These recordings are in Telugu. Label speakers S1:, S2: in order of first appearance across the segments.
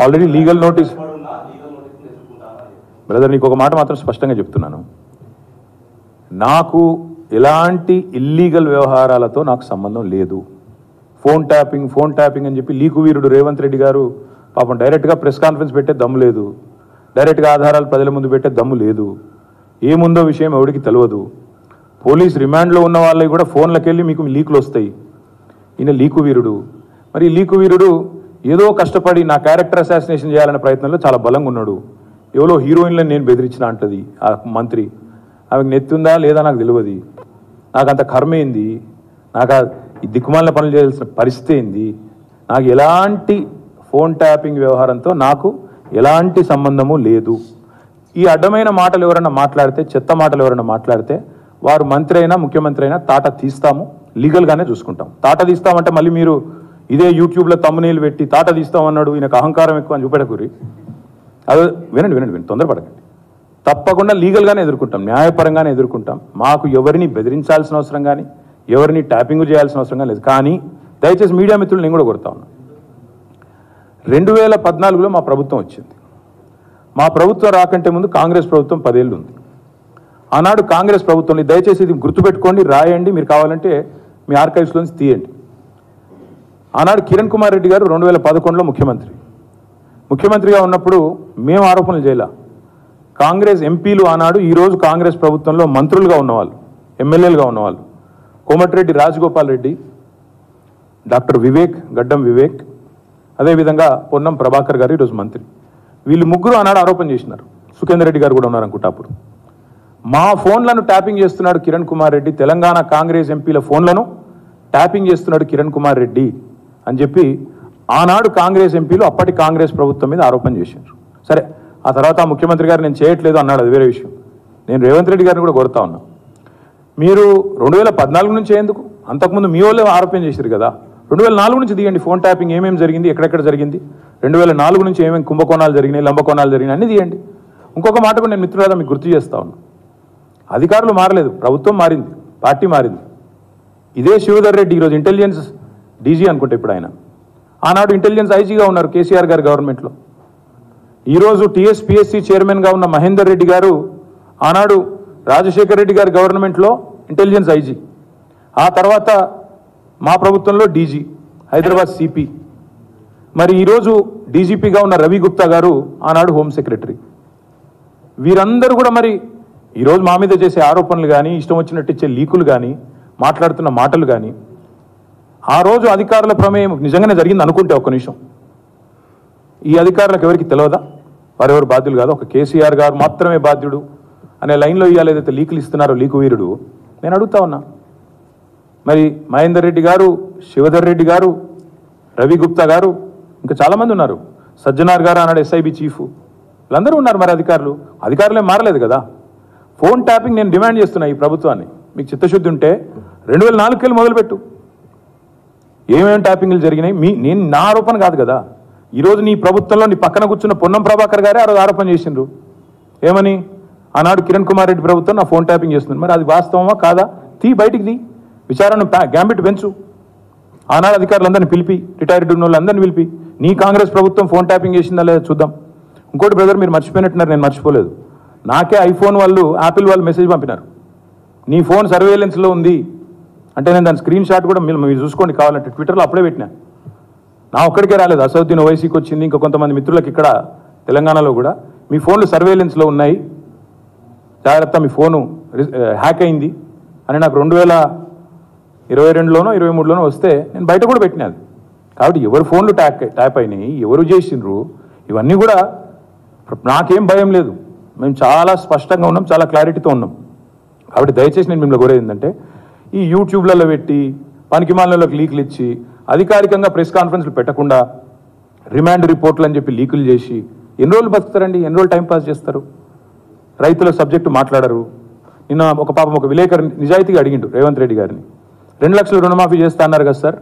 S1: ఆల్రెడీ లీగల్ నోటీస్ బ్రదర్, నీకు ఒక మాట మాత్రం స్పష్టంగా చెప్తున్నాను. నాకు ఎలాంటి ఇల్లీగల్ వ్యవహారాలతో నాకు సంబంధం లేదు. ఫోన్ ట్యాపింగ్ అని చెప్పి లీకు వీరుడు రేవంత్ రెడ్డి గారు పాపం డైరెక్ట్గా ప్రెస్ కాన్ఫరెన్స్ పెట్టే దమ్ము లేదు, డైరెక్ట్గా ఆధారాలు ప్రజల ముందు పెట్టే దమ్ము లేదు. ఏముందో విషయం ఎవరికి తెలియదు. పోలీస్ రిమాండ్లో ఉన్న వాళ్ళకి కూడా ఫోన్లకు వెళ్ళి మీకు లీకులు వస్తాయి. ఈయన లీకు వీరుడు. మరి లీకు వీరుడు ఏదో కష్టపడి నా క్యారెక్టర్ అసాసినేషన్ చేయాలనే ప్రయత్నంలో చాలా బలంగా ఉన్నాడు. ఎవరో హీరోయిన్లను నేను బెదిరించిన అంటది ఆ మంత్రి. ఆమెకు నెత్తుందా లేదా నాకు తెలియదు. నాకు అంత కర్మ ఏంది, నాకు ఈ దిక్కుమాలిన పనులు చేయాల్సిన పరిస్థితి ఏంది. నాకు ఎలాంటి ఫోన్ ట్యాపింగ్ వ్యవహారంతో నాకు ఎలాంటి సంబంధము లేదు. ఈ అడ్డమైన మాటలు ఎవరైనా మాట్లాడితే, చెత్త మాటలు ఎవరైనా మాట్లాడితే వారు మంత్రి అయినా ముఖ్యమంత్రి అయినా తాట తీస్తాము, లీగల్గానే చూసుకుంటాం. తాట తీస్తామంటే మళ్ళీ మీరు ఇదే యూట్యూబ్లో తమ్మునీళ్ళు పెట్టి తాట తీస్తామన్నాడు ఈయనకు అహంకారం ఎక్కువ అని చూపెడకూరి. అదే వినండి, తొందరపడకండి. తప్పకుండా లీగల్గానే ఎదుర్కొంటాం, న్యాయపరంగానే ఎదుర్కొంటాం. మాకు ఎవరిని బెదిరించాల్సిన అవసరం కానీ ఎవరిని ట్యాపింగ్ చేయాల్సిన అవసరం కానీ లేదు. కానీ దయచేసి మీడియా మిత్రులు నేను కూడా కొడతా ఉన్నా. 2014లో మా ప్రభుత్వం వచ్చింది. మా ప్రభుత్వం రాకంటే ముందు కాంగ్రెస్ ప్రభుత్వం 10 ఏళ్ళు ఉంది. ఆనాడు కాంగ్రెస్ ప్రభుత్వంలో దయచేసి ఇది గుర్తుపెట్టుకోండి, రాయండి, మీరు కావాలంటే మీ ఆర్కైవ్స్లోంచి తీయండి. ఆనాడు కిరణ్ కుమార్ రెడ్డి గారు 2011లో ముఖ్యమంత్రిగా ఉన్నప్పుడు మేము ఆరోపణలు చేయాల. కాంగ్రెస్ ఎంపీలు ఆనాడు ఈరోజు కాంగ్రెస్ ప్రభుత్వంలో మంత్రులుగా ఉన్నవాళ్ళు, ఎమ్మెల్యేలుగా ఉన్నవాళ్ళు, కోమటిరెడ్డి రాజగోపాల్ రెడ్డి, డాక్టర్ గడ్డం వివేక్, అదేవిధంగా పొన్నం ప్రభాకర్ గారు ఈరోజు మంత్రి. వీళ్ళు ముగ్గురు ఆనాడు ఆరోపణ చేసినారు. సుఖేందర్ రెడ్డి గారు కూడా ఉన్నారు అనుకుంటా. అప్పుడు మా ఫోన్లను ట్యాపింగ్ చేస్తున్నాడు కిరణ్ కుమార్ రెడ్డి, తెలంగాణ కాంగ్రెస్ ఎంపీల ఫోన్లను ట్యాపింగ్ చేస్తున్నాడు కిరణ్ కుమార్ రెడ్డి అని చెప్పి ఆనాడు కాంగ్రెస్ ఎంపీలు అప్పటి కాంగ్రెస్ ప్రభుత్వం మీద ఆరోపణ చేశారు. సరే, ఆ తర్వాత ముఖ్యమంత్రి గారు నేను చేయట్లేదు అన్నాడు, అది వేరే విషయం. నేను రేవంత్ రెడ్డి గారిని కూడా కోరుతా ఉన్నా, మీరు 2014 నుంచి ఎందుకు, అంతకుముందు మీ వాళ్ళే ఆరోపణ చేశారు కదా, 2004 నుంచి తీయండి. ఫోన్ ట్యాపింగ్ ఏమేమి జరిగింది, ఎక్కడెక్కడ జరిగింది, 2004 నుంచి ఏమేమి కుంభకోణాలు జరిగినాయి, లంబకోణాలు జరిగినాయి అన్నీ తీయండి. ఇంకొక మాట కూడా నేను మిత్రులారా మీకు గుర్తు చేస్తా ఉన్నా. అధికారులు మారలేదు, ప్రభుత్వం మారింది, పార్టీ మారింది. ఇదే శివధర్ రెడ్డి ఈరోజు ఇంటెలిజెన్స్ డీజీ అనుకుంటే ఇప్పుడు ఆయన, ఆనాడు ఇంటెలిజెన్స్ ఐజీగా ఉన్నారు కేసీఆర్ గారి గవర్నమెంట్లో. ఈరోజు టీఎస్పీఎస్సీ చైర్మన్గా ఉన్న మహేందర్ రెడ్డి గారు ఆనాడు రాజశేఖర్ రెడ్డి గారి గవర్నమెంట్లో ఇంటెలిజెన్స్ ఐజీ, ఆ తర్వాత మా ప్రభుత్వంలో డీజీ, హైదరాబాద్ సిపి. మరి ఈరోజు డీజీపీగా ఉన్న రవి గుప్తా గారు ఆనాడు హోమ్ సెక్రటరీ. వీరందరూ కూడా మరి ఈరోజు మా మీద చేసే ఆరోపణలు కానీ, ఇష్టం వచ్చినట్టు ఇచ్చే లీకులు కానీ, మాట్లాడుతున్న మాటలు కానీ, ఆ రోజు అధికారుల ప్రమేయం నిజంగానే జరిగింది అనుకుంటే ఒక్క నిమిషం, ఈ అధికారులకు ఎవరికి తెలియదా, వారెవరు బాధ్యులు కాదు, ఒక కేసీఆర్ గారు మాత్రమే బాధ్యుడు అనే లైన్లో ఇవాళ ఏదైతే లీకులు ఇస్తున్నారో లీకు వీరుడు, నేను అడుగుతా ఉన్నా. మరి మహేందర్ రెడ్డి గారు, శివధర్ రెడ్డి గారు, రవి గుప్తా గారు, ఇంకా చాలామంది ఉన్నారు, సజ్జనార్ గారు ఆనాడు ఎస్ఐబి చీఫ్, వీళ్ళందరూ ఉన్నారు. మరి అధికారులే మారలేదు కదా. ఫోన్ ట్యాపింగ్ నేను డిమాండ్ చేస్తున్నా ఈ ప్రభుత్వాన్ని, మీకు చిత్తశుద్ధి ఉంటే 2004 వెళ్ళి మొదలుపెట్టు, ఏమేమి ట్యాపింగ్లు జరిగినాయి. నేను నా ఆరోపణ కాదు కదా. ఈరోజు నీ ప్రభుత్వంలో నీ పక్కన కూర్చున్న పొన్నం ప్రభాకర్ గారే ఆ రోజు ఆరోపణ చేసిండ్రు. ఏమని, ఆనాడు కిరణ్ కుమార్ రెడ్డి ప్రభుత్వం నా ఫోన్ ట్యాపింగ్ చేస్తుంది. మరి అది వాస్తవమా కాదా, బయటికి విచారణ గ్యాంబిట్ పెంచు. ఆనాడు అధికారులందరినీ పిలిపి, రిటైర్డ్ ఉన్న వాళ్ళందరినీ పిలిపి, నీ కాంగ్రెస్ ప్రభుత్వం ఫోన్ ట్యాపింగ్ చేసిందా లేదా చూద్దాం. ఇంకోటి బ్రదర్, మీరు మర్చిపోయినట్టున్నారు, నేను మర్చిపోలేదు. నాకే ఐఫోన్ వాళ్ళు, యాపిల్ వాళ్ళు మెసేజ్ పంపినారు, నీ ఫోన్ సర్వేలెన్స్లో ఉంది అంటే. నేను దాని స్క్రీన్ షాట్ కూడా మీరు చూసుకోండి కావాలంటే, ట్విట్టర్లో అప్పుడే పెట్టినా. నా ఒక్కడికే రాలేదు, అసదుద్దీన్ ఓవైసీకి వచ్చింది, ఇంకా కొంతమంది మిత్రులకు ఇక్కడ తెలంగాణలో కూడా మీ ఫోన్లు సర్వేలెన్స్లో ఉన్నాయి, జాగ్రత్త, మీ ఫోను హ్యాక్ అయింది అని నాకు 2022లోనో 2023లోనో వస్తే నేను బయట కూడా పెట్టినది. కాబట్టి ఎవరు ఫోన్లు ట్యాప్ అయినాయి, ఎవరు చేసిండ్రు, ఇవన్నీ కూడా నాకేం భయం లేదు. మేము చాలా స్పష్టంగా ఉన్నాం, చాలా క్లారిటీతో ఉన్నాం. కాబట్టి దయచేసి నేను మిమ్మల్ని కోరేది ఏంటంటే, ఈ యూట్యూబ్లలో పెట్టి పనికిమాలలోకి లీకులు ఇచ్చి అధికారికంగా ప్రెస్ కాన్ఫరెన్స్లు పెట్టకుండా రిమాండ్ రిపోర్ట్లు అని చెప్పి లీకులు చేసి ఎన్ని రోజులు బతుకుతారండి, ఎన్ని రోజులు టైంపాస్ చేస్తారు. రైతుల సబ్జెక్టు మాట్లాడరు. నిన్న ఒక విలేకరు నిజాయితీగా అడిగిండు రేవంత్ రెడ్డి గారిని, 2 లక్షలు రుణమాఫీ చేస్తా అన్నారు కదా సార్,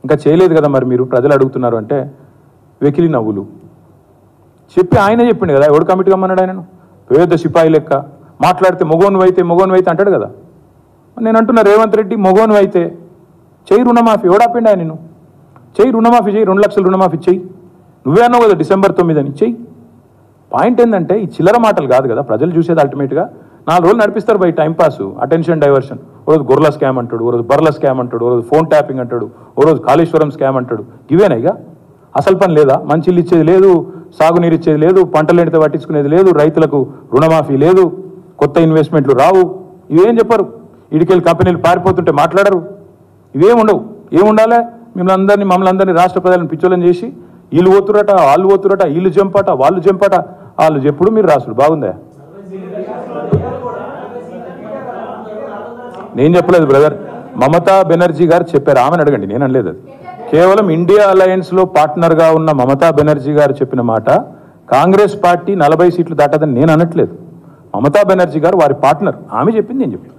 S1: ఇంకా చేయలేదు కదా మరి మీరు, ప్రజలు అడుగుతున్నారు అంటే వెకిలి నవ్వులు చెప్పి ఆయనే చెప్పిండు కదా, ఎవడు కమిటీ కమ్మన్నాడు ఆయనను, పేద సిపాయి లెక్క మాట్లాడితే మొగోను అయితే అంటాడు కదా. నేను అంటున్నా, రేవంత్ రెడ్డి మొగోను అయితే చెయ్యి రుణమాఫీ, ఎవడాపిండి ఆయన, చెయ్యి, రుణమాఫీ చెయ్యి, 2 లక్షల రుణమాఫీ చెయ్యి. నువ్వే అన్నావు కదా December 9 అని. చెయ్యి. పాయింట్ ఏంటంటే ఈ చిల్లర మాటలు కాదు కదా ప్రజలు చూసేది. అల్టిమేట్గా 4 రోజులు నడిపిస్తారు బై టైంపాస్, అటెన్షన్ డైవర్షన్. ఓ రోజు గొర్రెల స్కామ్ అంటాడు, ఓ రోజు బర్రెల స్కామ్ అంటాడు, ఓ రోజు ఫోన్ ట్యాపింగ్ అంటాడు, ఓ రోజు కాళేశ్వరం స్కామ్ అంటాడు. ఇవేనా ఇక అసలు పని లేదా? మంచిలు ఇచ్చేది లేదు, సాగునీరు ఇచ్చేది లేదు, పంటలు ఎండితే పట్టించుకునేది లేదు, రైతులకు రుణమాఫీ లేదు, కొత్త ఇన్వెస్ట్మెంట్లు రావు. ఇవేం చెప్పరు. ఇడికెళ్ళి కంపెనీలు పారిపోతుంటే మాట్లాడరు. ఇవేం ఉండవు. ఏముండాలి? మమ్మల్ని అందరినీ రాష్ట్ర ప్రజలను పిచ్చోళ్ళని చేసి వీళ్ళు పోతురట, వాళ్ళు పోతురట, వీళ్ళు జంపట, వాళ్ళు జంపట, వాళ్ళు చెప్పుడు మీరు రాసుడు. బాగుందా? నేను చెప్పలేదు బ్రదర్, మమతా బెనర్జీ గారు చెప్పారు. ఆమెను అడగండి, నేను అనలేదు. అది కేవలం ఇండియా అలయన్స్లో పార్ట్నర్గా ఉన్న మమతా బెనర్జీ గారు చెప్పిన మాట. కాంగ్రెస్ పార్టీ 40 సీట్లు దాటదని నేను అనట్లేదు. మమతా బెనర్జీ గారు వారి పార్ట్నర్, ఆమె చెప్పింది నేను చెప్పాను.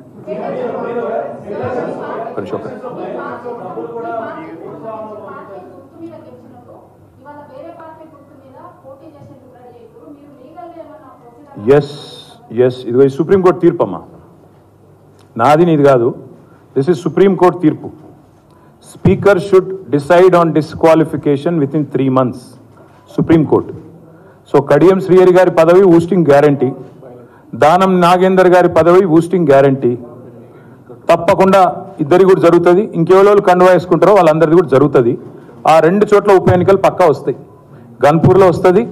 S1: ఎస్ ఎస్, ఇదిగో ఈ సుప్రీంకోర్టు తీర్పు అమ్మా, నాది నీది కాదు. దిస్ ఇస్ సుప్రీంకోర్టు తీర్పు. Speaker should decide on disqualification with in 3 months. Supreme court. So Kadiyam Srihari గారి పదవి ఊస్టింగ్ గ్యారంటీ, దానం నాగేందర్ గారి పదవి ఊస్టింగ్ గ్యారంటీ. తప్పకుండా ఇద్దరి కూడా జరుగుతుంది. ఇంకెవరు కండువా వేసుకుంటారో వాళ్ళందరిది కూడా జరుగుతుంది. ఆ 2 చోట్ల ఉప ఎన్నికలు పక్కా వస్తాయి. గన్పూర్లో వస్తుంది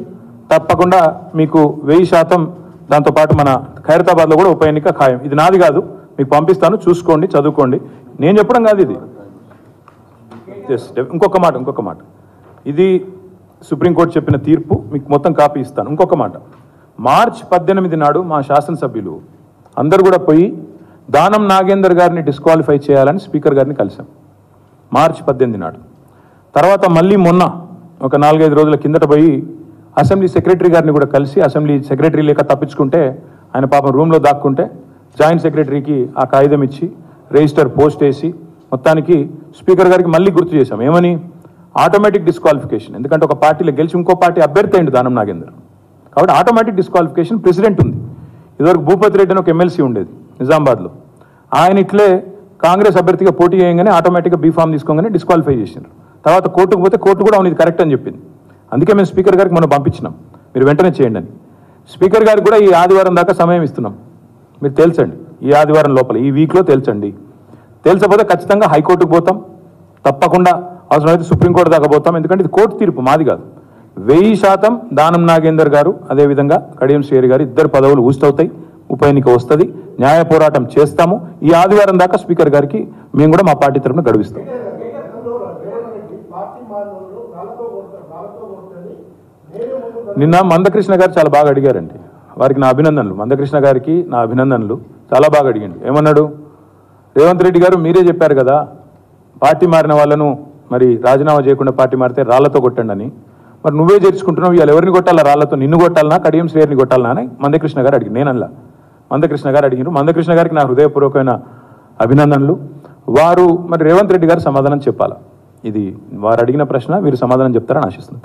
S1: తప్పకుండా మీకు 1000%. దాంతోపాటు మన ఖైరతాబాద్లో కూడా ఉప ఎన్నిక ఖాయం. ఇది నాది కాదు, మీకు పంపిస్తాను, చూసుకోండి, చదువుకోండి. నేను చెప్పడం కాదు ఇది. ఇంకొక మాట, ఇది సుప్రీంకోర్టు చెప్పిన తీర్పు, మీకు మొత్తం కాపీ ఇస్తాను. ఇంకొక మాట, March 18 నాడు మా శాసనసభ్యులు అందరు కూడా పోయి దానం నాగేందర్ గారిని డిస్క్వాలిఫై చేయాలని స్పీకర్ గారిని కలిసాం March 18 నాడు. తర్వాత మళ్ళీ మొన్న ఒక 4-5 రోజుల కిందట పోయి అసెంబ్లీ సెక్రటరీ గారిని కూడా కలిసి, అసెంబ్లీ సెక్రటరీ లేక తప్పించుకుంటే ఆయన పాపం రూమ్లో దాక్కుంటే జాయింట్ సెక్రటరీకి ఆ కాగితం ఇచ్చి రిజిస్టర్ పోస్ట్ వేసి మొత్తానికి స్పీకర్ గారికి మళ్ళీ గుర్తు చేశాం. ఏమని? Automatic disqualification. ఎందుకంటే ఒక పార్టీలో గెలిచి ఇంకో పార్టీ అభ్యర్థి అయింది దానం నాగేందర్, కాబట్టి ఆటోమేటిక్ డిస్క్వాలిఫికేషన్ ప్రెసిడెంట్ ఉంది. ఇదివరకు భూపతి రెడ్డి అని ఒక ఎమ్మెల్సీ ఉండేది నిజామాబాద్లో, ఆయన ఇట్లే కాంగ్రెస్ అభ్యర్థిగా పోటీ చేయగానే ఆటోమేటిక్గా బీఫామ్ తీసుకోగానే డిస్క్వాలిఫై చేసినారు. తర్వాత కోర్టుకు పోతే కోర్టు కూడా అవును ఇది కరెక్ట్ అని చెప్పింది. అందుకే మేము స్పీకర్ గారికి మనం పంపించినాం, మీరు వెంటనే చేయండి అని. స్పీకర్ గారికి కూడా ఈ ఆదివారం దాకా సమయం ఇస్తున్నాం, మీరు తేల్చండి. ఈ ఆదివారం లోపల, ఈ వీక్లో తేల్చండి. తేల్చకపోతే ఖచ్చితంగా హైకోర్టుకు పోతాం, తప్పకుండా అవసరమైతే సుప్రీంకోర్టు దాకా పోతాం. ఎందుకంటే ఇది కోర్టు తీర్పు, మాది కాదు. 1000% దానం నాగేందర్ గారు అదేవిధంగా కడియం శ్రీహరి గారు ఇద్దరు పదవులు ఊస్తవుతాయి. ఉప ఎన్నిక వస్తుంది, న్యాయ పోరాటం చేస్తాము. ఈ ఆదివారం దాకా స్పీకర్ గారికి మేము కూడా మా పార్టీ తరఫున గడువిస్తాం. నిన్న మందకృష్ణ గారు చాలా బాగా అడిగారండి, వారికి నా అభినందనలు. మందకృష్ణ గారికి నా అభినందనలు. చాలా బాగా అడిగిండు. ఏమన్నాడు? రేవంత్ రెడ్డి గారు మీరే చెప్పారు కదా పార్టీ మారిన వాళ్ళను మరి రాజీనామా చేయకుండా పార్టీ మారితే రాళ్లతో కొట్టండి అని. మరి నువ్వే చేర్చుకుంటున్నావు, ఇవాళ ఎవరిని కొట్టాలా? రాళ్లతో నిన్ను కొట్టాలనా కడియం శ్రేయర్ని కొట్టాలనా అని మందకృష్ణ గారు అడిగి, నేనల్లా మందకృష్ణ గారు అడిగినారు. మందకృష్ణ గారికి నా హృదయపూర్వకమైన అభినందనలు. వారు మరి రేవంత్ రెడ్డి గారు సమాధానం చెప్పాలా? ఇది వారు అడిగిన ప్రశ్న, వీరు సమాధానం చెప్తారని ఆశిస్తున్నాను.